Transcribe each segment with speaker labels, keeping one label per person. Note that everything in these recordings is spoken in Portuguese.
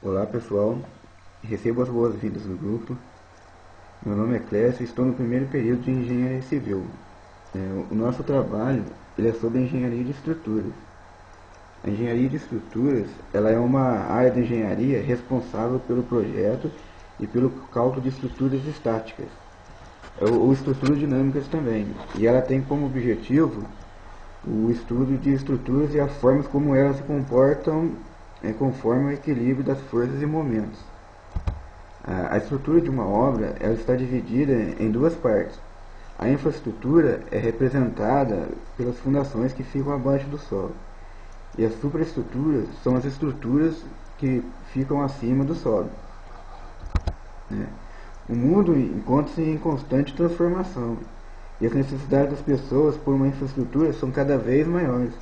Speaker 1: Olá pessoal, recebo as boas-vindas do grupo. Meu nome é Clécio e estou no primeiro período de Engenharia Civil. O nosso trabalho ele é sobre engenharia de estruturas. A engenharia de estruturas ela é uma área de engenharia responsável pelo projeto e pelo cálculo de estruturas estáticas, ou estruturas dinâmicas também. E ela tem como objetivo o estudo de estruturas e as formas como elas se comportam conforme o equilíbrio das forças e momentos. A estrutura de uma obra ela está dividida em duas partes. A infraestrutura é representada pelas fundações que ficam abaixo do solo, e as superestruturas são as estruturas que ficam acima do solo. Né? O mundo encontra-se em constante transformação, e as necessidades das pessoas por uma infraestrutura são cada vez maiores.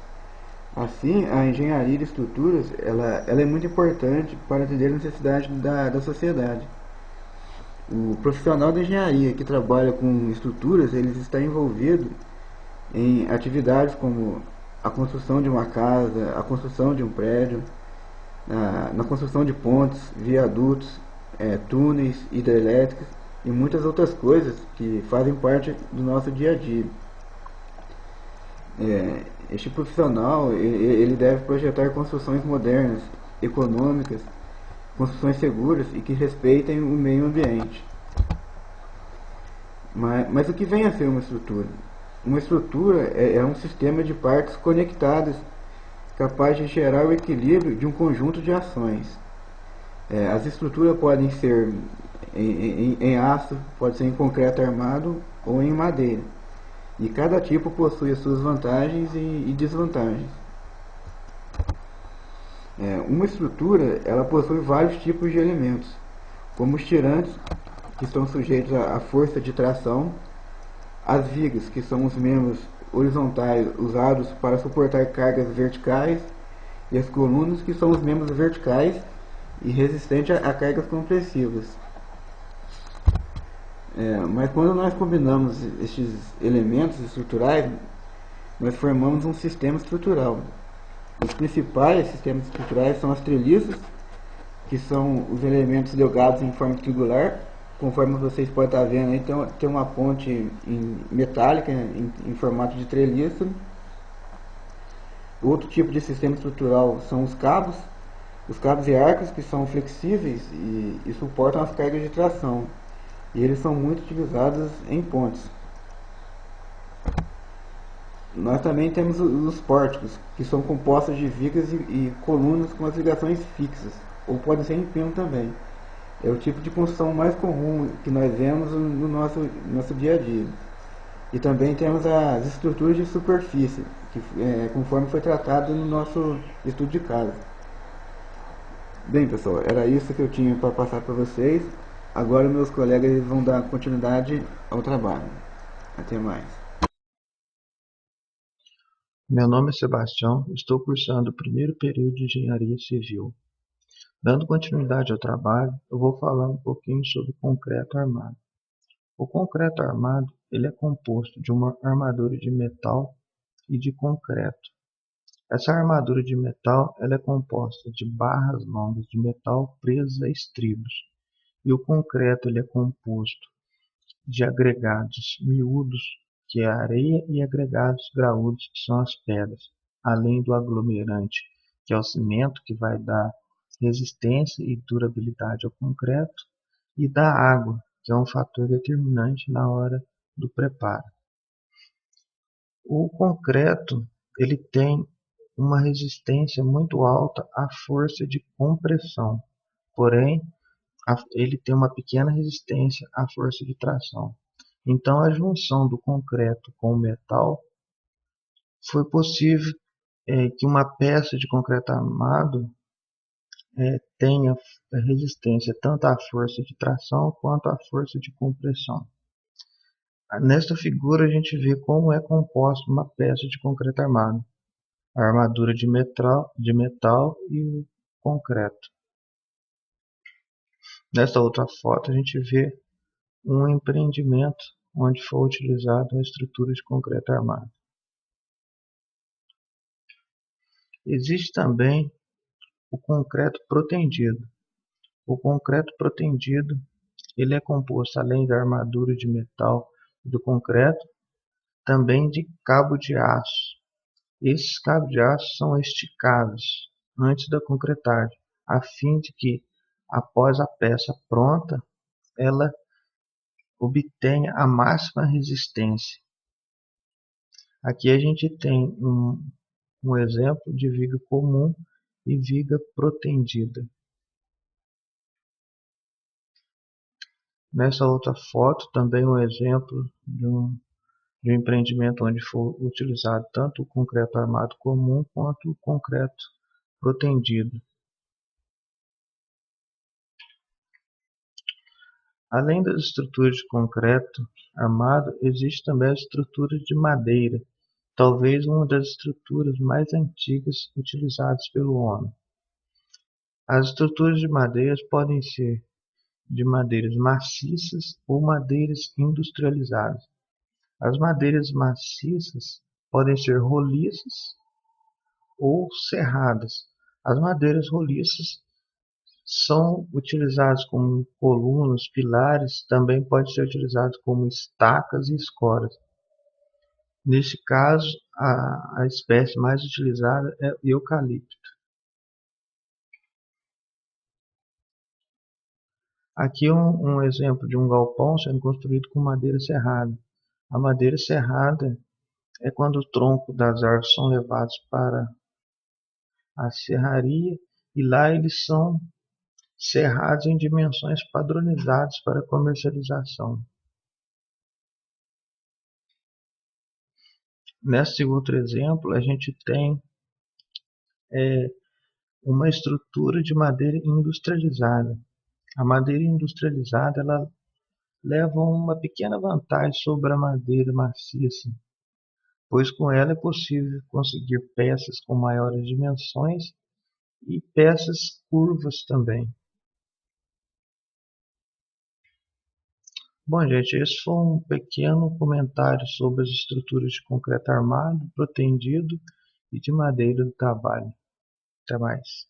Speaker 1: Assim, a engenharia de estruturas ela é muito importante para atender as necessidades da sociedade. O profissional da engenharia que trabalha com estruturas, ele está envolvido em atividades como a construção de uma casa, a construção de um prédio, na construção de pontes, viadutos, túneis hidrelétricos e muitas outras coisas que fazem parte do nosso dia a dia. Este profissional ele deve projetar construções modernas, econômicas, construções seguras e que respeitem o meio ambiente. Mas o que vem a ser uma estrutura? Uma estrutura é um sistema de partes conectadas capaz de gerar o equilíbrio de um conjunto de ações. As estruturas podem ser em aço, pode ser em concreto armado ou em madeira. E cada tipo possui as suas vantagens e desvantagens. Uma estrutura ela possui vários tipos de elementos, como os tirantes, que estão sujeitos à força de tração, as vigas, que são os membros horizontais usados para suportar cargas verticais, e as colunas, que são os membros verticais e resistentes a cargas compressivas. Mas quando nós combinamos estes elementos estruturais, nós formamos um sistema estrutural. Os principais sistemas estruturais são as treliças, que são os elementos ligados em forma triangular. Conforme vocês podem estar vendo aí, tem uma ponte metálica em formato de treliça. Outro tipo de sistema estrutural são os cabos e arcos, que são flexíveis e suportam as cargas de tração. E eles são muito utilizados em pontes. Nós também temos os pórticos, que são compostos de vigas e colunas com as ligações fixas, ou podem ser em pino também. É o tipo de construção mais comum que nós vemos no nosso dia a dia. E também temos as estruturas de superfície, que, conforme foi tratado no nosso estudo de caso. Bem, pessoal, era isso que eu tinha para passar para vocês. Agora meus colegas vão dar continuidade ao trabalho. Até mais.
Speaker 2: Meu nome é Sebastião, estou cursando o primeiro período de Engenharia Civil. Dando continuidade ao trabalho, eu vou falar um pouquinho sobre concreto armado. O concreto armado ele é composto de uma armadura de metal e de concreto. Essa armadura de metal ela é composta de barras longas de metal presas a estribos. E o concreto ele é composto de agregados miúdos, que é a areia, e agregados graúdos, que são as pedras, além do aglomerante, que é o cimento, que vai dar resistência e durabilidade ao concreto, e da água, que é um fator determinante na hora do preparo. O concreto ele tem uma resistência muito alta à força de compressão, porém ele tem uma pequena resistência à força de tração. Então, a junção do concreto com o metal foi possível que uma peça de concreto armado tenha resistência tanto à força de tração quanto à força de compressão. Nesta figura, a gente vê como é composta uma peça de concreto armado: a armadura de metal e o concreto. Nesta outra foto, a gente vê um empreendimento onde foi utilizada uma estrutura de concreto armado. Existe também o concreto protendido. O concreto protendido, ele é composto, além da armadura de metal e do concreto, também de cabo de aço. Esses cabos de aço são esticados antes da concretagem, a fim de que, após a peça pronta, ela obtenha a máxima resistência. Aqui a gente tem um exemplo de viga comum e viga protendida. Nessa outra foto, também um exemplo de um empreendimento onde foi utilizado tanto o concreto armado comum quanto o concreto protendido. Além das estruturas de concreto armado, existe também as estruturas de madeira, talvez uma das estruturas mais antigas utilizadas pelo homem. As estruturas de madeira podem ser de madeiras maciças ou madeiras industrializadas. As madeiras maciças podem ser roliças ou serradas. As madeiras roliças são utilizadas como colunas, pilares, também pode ser utilizado como estacas e escoras. Nesse caso, a espécie mais utilizada é o eucalipto. Aqui um exemplo de um galpão sendo construído com madeira serrada. A madeira serrada é quando o tronco das árvores são levados para a serraria e lá eles são serrados em dimensões padronizadas para comercialização. Nesse outro exemplo, a gente tem uma estrutura de madeira industrializada. A madeira industrializada ela leva uma pequena vantagem sobre a madeira maciça, pois com ela é possível conseguir peças com maiores dimensões e peças curvas também. Bom, gente, esse foi um pequeno comentário sobre as estruturas de concreto armado, protendido e de madeira do trabalho. Até mais.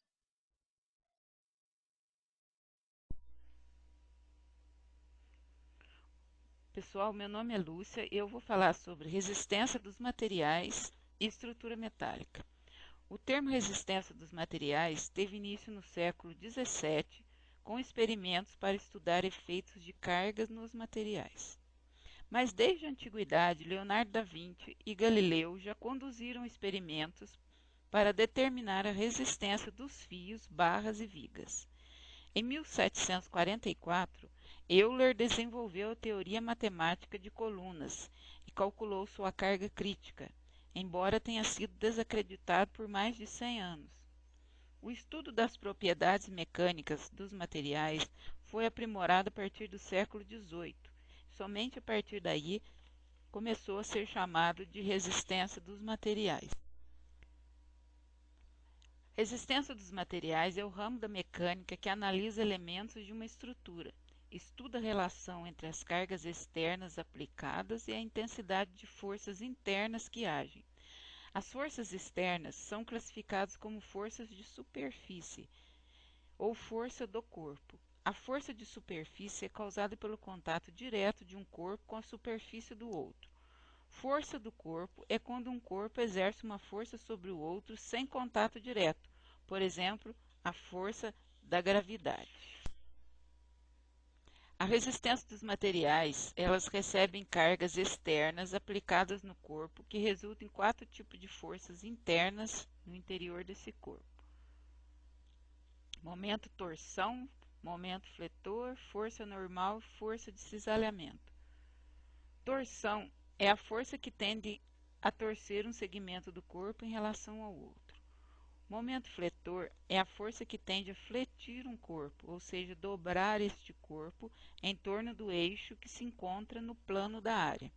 Speaker 3: Pessoal, meu nome é Lúcia e eu vou falar sobre resistência dos materiais e estrutura metálica. O termo resistência dos materiais teve início no século XVII com experimentos para estudar efeitos de cargas nos materiais. Mas desde a antiguidade, Leonardo da Vinci e Galileu já conduziram experimentos para determinar a resistência dos fios, barras e vigas. Em 1744, Euler desenvolveu a teoria matemática de colunas e calculou sua carga crítica, embora tenha sido desacreditado por mais de 100 anos. O estudo das propriedades mecânicas dos materiais foi aprimorado a partir do século XVIII. Somente a partir daí começou a ser chamado de resistência dos materiais. Resistência dos materiais é o ramo da mecânica que analisa elementos de uma estrutura, estuda a relação entre as cargas externas aplicadas e a intensidade de forças internas que agem. As forças externas são classificadas como forças de superfície ou força do corpo. A força de superfície é causada pelo contato direto de um corpo com a superfície do outro. Força do corpo é quando um corpo exerce uma força sobre o outro sem contato direto, por exemplo, a força da gravidade. A resistência dos materiais, elas recebem cargas externas aplicadas no corpo que resultam em 4 tipos de forças internas no interior desse corpo. Momento torção, momento fletor, força normal, força de cisalhamento. Torção é a força que tende a torcer um segmento do corpo em relação ao outro. Momento fletor é a força que tende a fletir um corpo, ou seja, dobrar este corpo em torno do eixo que se encontra no plano da área.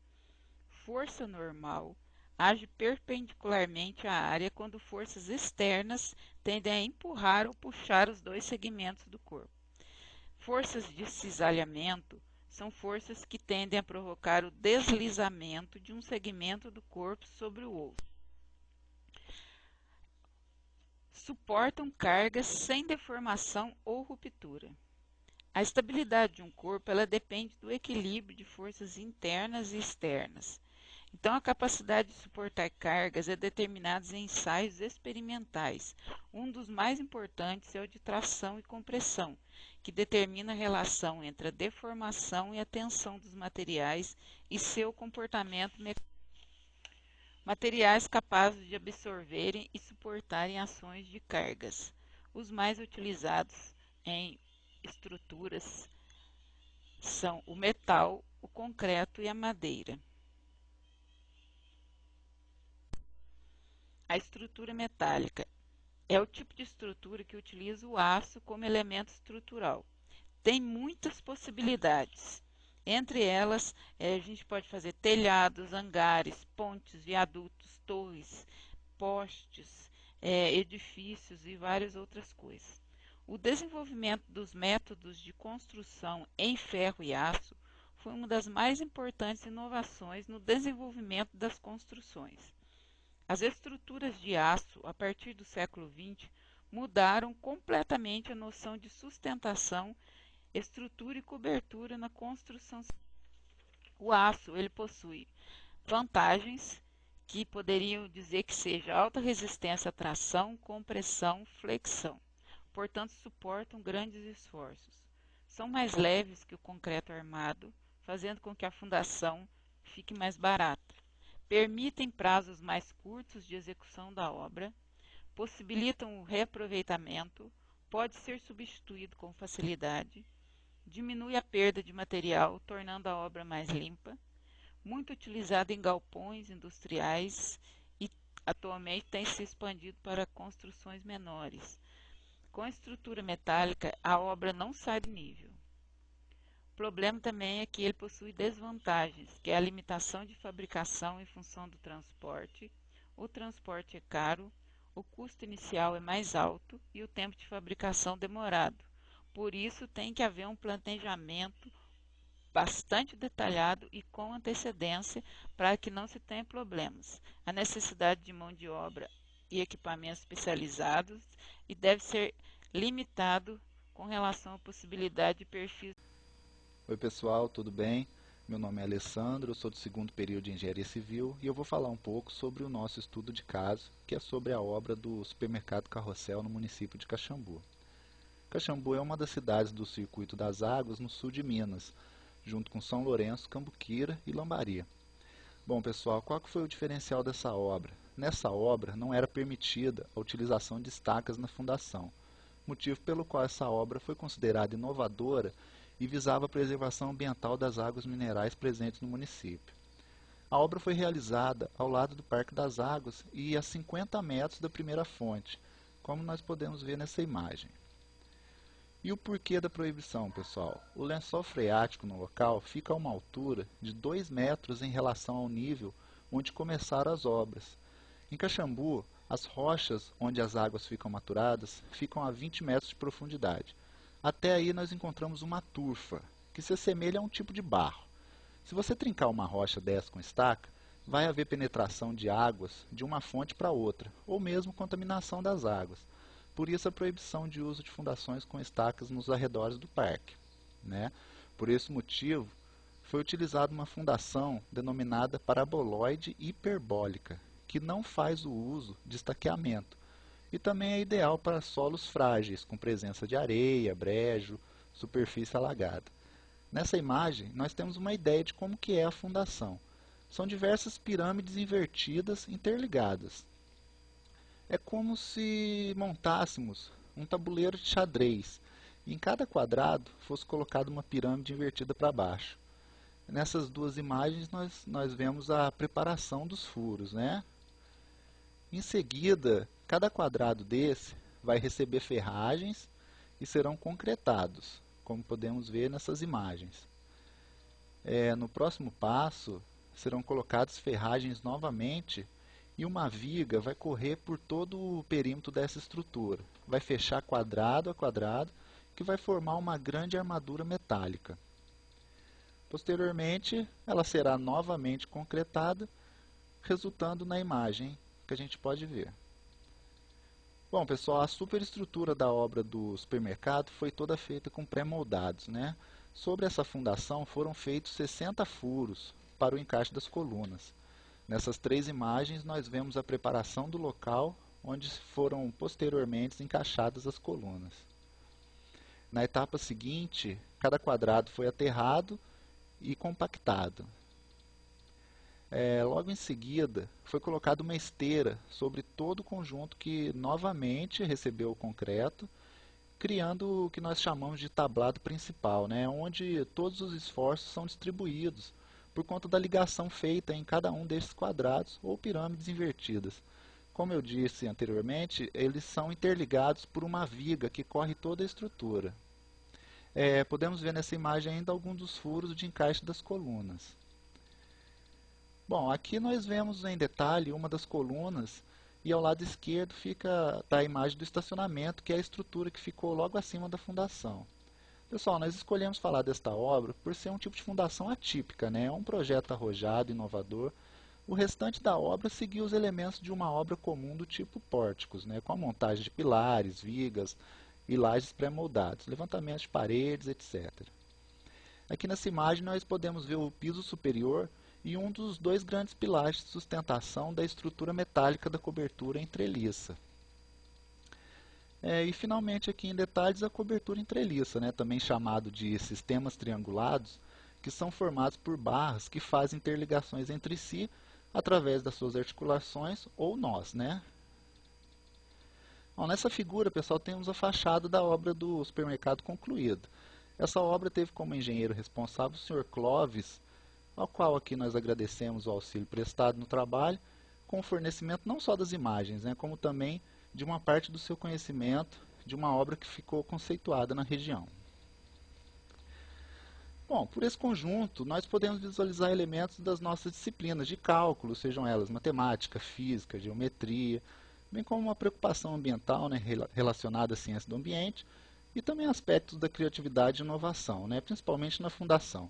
Speaker 3: Força normal age perpendicularmente à área quando forças externas tendem a empurrar ou puxar os dois segmentos do corpo. Forças de cisalhamento são forças que tendem a provocar o deslizamento de um segmento do corpo sobre o outro. Suportam cargas sem deformação ou ruptura. A estabilidade de um corpo ela depende do equilíbrio de forças internas e externas. Então, a capacidade de suportar cargas é determinada em ensaios experimentais. Um dos mais importantes é o de tração e compressão, que determina a relação entre a deformação e a tensão dos materiais e seu comportamento mecânico. Materiais capazes de absorverem e suportarem ações de cargas. Os mais utilizados em estruturas são o metal, o concreto e a madeira. A estrutura metálica é o tipo de estrutura que utiliza o aço como elemento estrutural. Tem muitas possibilidades. Entre elas, a gente pode fazer telhados, hangares, pontes, viadutos, torres, postes, edifícios e várias outras coisas. O desenvolvimento dos métodos de construção em ferro e aço foi uma das mais importantes inovações no desenvolvimento das construções. As estruturas de aço, a partir do século XX, mudaram completamente a noção de sustentação, estrutura e cobertura na construção. O aço ele possui vantagens que poderiam dizer que seja alta resistência à tração, compressão, flexão. Portanto, suportam grandes esforços. São mais leves que o concreto armado, fazendo com que a fundação fique mais barata. Permitem prazos mais curtos de execução da obra, possibilitam o reaproveitamento, pode ser substituído com facilidade, diminui a perda de material, tornando a obra mais limpa, muito utilizado em galpões industriais e atualmente tem se expandido para construções menores. Com a estrutura metálica, a obra não sai do nível. O problema também é que ele possui desvantagens, que é a limitação de fabricação em função do transporte. O transporte é caro, o custo inicial é mais alto e o tempo de fabricação demorado. Por isso, tem que haver um planejamento bastante detalhado e com antecedência para que não se tenha problemas. A necessidade de mão de obra e equipamentos especializados e deve ser limitado com relação à possibilidade de perfis.
Speaker 4: Oi pessoal, tudo bem? Meu nome é Alessandro, eu sou do segundo período de Engenharia Civil e eu vou falar um pouco sobre o nosso estudo de caso, que é sobre a obra do supermercado Carrossel no município de Caxambu. Caxambu é uma das cidades do Circuito das Águas no sul de Minas, junto com São Lourenço, Cambuquira e Lambari. Bom pessoal, qual que foi o diferencial dessa obra? Nessa obra não era permitida a utilização de estacas na fundação, motivo pelo qual essa obra foi considerada inovadora e visava a preservação ambiental das águas minerais presentes no município. A obra foi realizada ao lado do Parque das Águas e a 50 metros da primeira fonte, como nós podemos ver nessa imagem. E o porquê da proibição, pessoal? O lençol freático no local fica a uma altura de 2 metros em relação ao nível onde começaram as obras. Em Caxambu, as rochas onde as águas ficam maturadas ficam a 20 metros de profundidade. Até aí nós encontramos uma turfa, que se assemelha a um tipo de barro. Se você trincar uma rocha dessa com estaca, vai haver penetração de águas de uma fonte para outra, ou mesmo contaminação das águas. Por isso a proibição de uso de fundações com estacas nos arredores do parque. Por esse motivo, foi utilizada uma fundação denominada paraboloide hiperbólica, que não faz o uso de estaqueamento, e também é ideal para solos frágeis, com presença de areia, brejo, superfície alagada. Nessa imagem, nós temos uma ideia de como que é a fundação. São diversas pirâmides invertidas interligadas. É como se montássemos um tabuleiro de xadrez, e em cada quadrado fosse colocada uma pirâmide invertida para baixo. Nessas duas imagens nós vemos a preparação dos furos, Em seguida, cada quadrado desse vai receber ferragens e serão concretados, como podemos ver nessas imagens. No próximo passo, serão colocadas ferragens novamente e uma viga vai correr por todo o perímetro dessa estrutura. Vai fechar quadrado a quadrado, que vai formar uma grande armadura metálica. Posteriormente, ela será novamente concretada, resultando na imagem que a gente pode ver. Bom, pessoal, a superestrutura da obra do supermercado foi toda feita com pré-moldados, né? Sobre essa fundação foram feitos 60 furos para o encaixe das colunas. Nessas três imagens nós vemos a preparação do local onde foram posteriormente encaixadas as colunas. Na etapa seguinte, cada quadrado foi aterrado e compactado. Logo em seguida, foi colocada uma esteira sobre todo o conjunto que novamente recebeu o concreto, criando o que nós chamamos de tablado principal, né, onde todos os esforços são distribuídos por conta da ligação feita em cada um desses quadrados ou pirâmides invertidas. Como eu disse anteriormente, eles são interligados por uma viga que corre toda a estrutura. Podemos ver nessa imagem ainda alguns dos furos de encaixe das colunas. Bom, aqui nós vemos em detalhe uma das colunas e ao lado esquerdo está a imagem do estacionamento, que é a estrutura que ficou logo acima da fundação. Pessoal, nós escolhemos falar desta obra por ser um tipo de fundação atípica, né? É um projeto arrojado, inovador. O restante da obra seguiu os elementos de uma obra comum do tipo pórticos, né? Com a montagem de pilares, vigas e lajes pré-moldados, levantamento de paredes, etc. Aqui nessa imagem nós podemos ver o piso superior e um dos dois grandes pilares de sustentação da estrutura metálica da cobertura em treliça. E finalmente aqui em detalhes a cobertura em treliça, né, também chamado de sistemas triangulados, que são formados por barras que fazem interligações entre si através das suas articulações ou nós, né? Bom, nessa figura, pessoal, temos a fachada da obra do supermercado concluída. Essa obra teve como engenheiro responsável o Sr. Clóvis, ao qual aqui nós agradecemos o auxílio prestado no trabalho, com o fornecimento não só das imagens, né, como também de uma parte do seu conhecimento de uma obra que ficou conceituada na região. Bom, por esse conjunto, nós podemos visualizar elementos das nossas disciplinas de cálculo, sejam elas matemática, física, geometria, bem como uma preocupação ambiental, né, relacionada à ciência do ambiente, e também aspectos da criatividade e inovação, né, principalmente na fundação.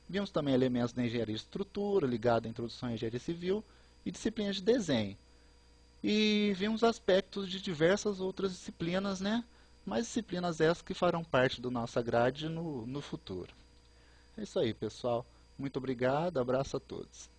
Speaker 4: Vimos também elementos da engenharia de estrutura, ligada à introdução à engenharia civil, e disciplinas de desenho. E vimos aspectos de diversas outras disciplinas, né? Mais disciplinas essas que farão parte da nossa grade no futuro. É isso aí, pessoal. Muito obrigado, abraço a todos.